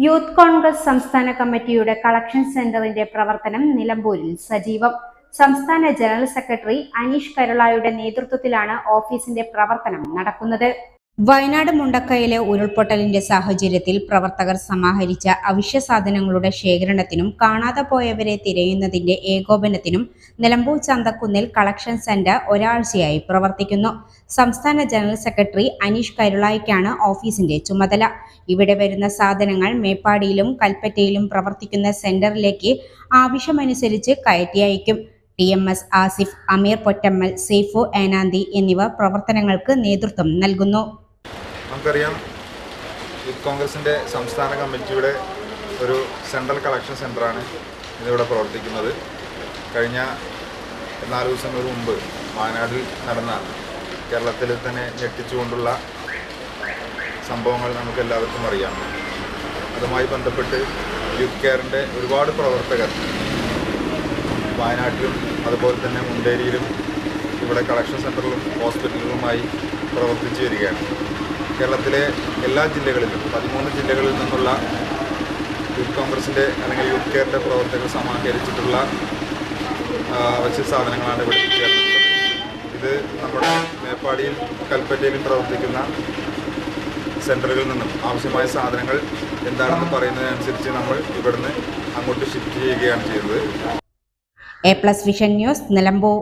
Youth Congress സംസ്ഥാന കമ്മിറ്റിയുടെ collection സെന്ററിന്റെ പ്രവർത്തനം നിലമ്പൂരിൽ സജീവം. സംസ്ഥാന ജനറൽ സെക്രട്ടറി അനീഷ് കരുളായുടെ നേതൃത്വത്തിലാണ് ഓഫീസിന്റെ പ്രവർത്തനം നടക്കുന്നത്. വയനാട് മുണ്ടക്കയിലെ ഉരുൾപൊട്ടലിന്റെ സാഹചര്യത്തിൽ പ്രവർത്തകർ സമാഹരിച്ച അവശ്യ സാധനങ്ങളുടെ ശേഖരണത്തിനും കാണാതെ പോയവരെ തിരയുന്നതിന്റെ ഏകോപനത്തിനും നിലമ്പൂർ ചന്തക്കുന്നിൽ കളക്ഷൻ സെന്റർ ഒരാഴ്ചയായി പ്രവർത്തിക്കുന്നു. സംസ്ഥാന ജനറൽ സെക്രട്ടറി അനീഷ് കരുളായ്ക്കാണ് ഓഫീസിന്റെ ചുമതല. ഇവിടെ വരുന്ന സാധനങ്ങൾ മേപ്പാടിയിലും കൽപ്പറ്റയിലും പ്രവർത്തിക്കുന്ന സെന്ററിലേക്ക് ആവശ്യമനുസരിച്ച് കയറ്റി അയക്കും. TMS ആസിഫ്, അമീർ പൊറ്റമ്മൽ, സേഫു ഏനാന്തി എന്നിവർ പ്രവർത്തനങ്ങൾക്ക് നേതൃത്വം നൽകുന്നു. നമുക്കറിയാം, യൂത്ത് കോൺഗ്രസിൻ്റെ സംസ്ഥാന കമ്മിറ്റിയുടെ ഒരു സെൻട്രൽ കളക്ഷൻ സെൻ്ററാണ് ഇതിവിടെ പ്രവർത്തിക്കുന്നത്. കഴിഞ്ഞ 4 ദിവസങ്ങൾക്ക് മുമ്പ് വയനാട്ടിൽ നടന്ന കേരളത്തിൽ തന്നെ ഞെട്ടിച്ചുകൊണ്ടുള്ള സംഭവങ്ങൾ നമുക്കെല്ലാവർക്കും അറിയാം. അതുമായി ബന്ധപ്പെട്ട് യൂത്ത് കെയറിൻ്റെ ഒരുപാട് പ്രവർത്തകർ വയനാട്ടിലും അതുപോലെ തന്നെ മുണ്ടേരിയിലും ഇവിടെ കളക്ഷൻ സെൻ്ററിലും ഹോസ്പിറ്റലുകളുമായി പ്രവർത്തിച്ചു വരികയാണ്. കേരളത്തിലെ എല്ലാ ജില്ലകളിലും 13 ജില്ലകളിൽ നിന്നുള്ള യൂത്ത് കോൺഗ്രസിൻ്റെ അല്ലെങ്കിൽ യൂത്ത് കെയറിൻ്റെ പ്രവർത്തകർ സമാഹരിച്ചിട്ടുള്ള അവശ്യ സാധനങ്ങളാണ് ഇവിടെ ചേർന്നത്. ഇത് നമ്മുടെ മേപ്പാടിയിൽ കൽപ്പറ്റയിലും പ്രവർത്തിക്കുന്ന സെൻ്ററുകളിൽ നിന്നും ആവശ്യമായ സാധനങ്ങൾ എന്താണെന്ന് പറയുന്നതിനനുസരിച്ച് നമ്മൾ ഇവിടുന്ന് അങ്ങോട്ട് ഷിഫ്റ്റ് ചെയ്യുകയാണ് ചെയ്തത്. A+ vision news, Nilambur.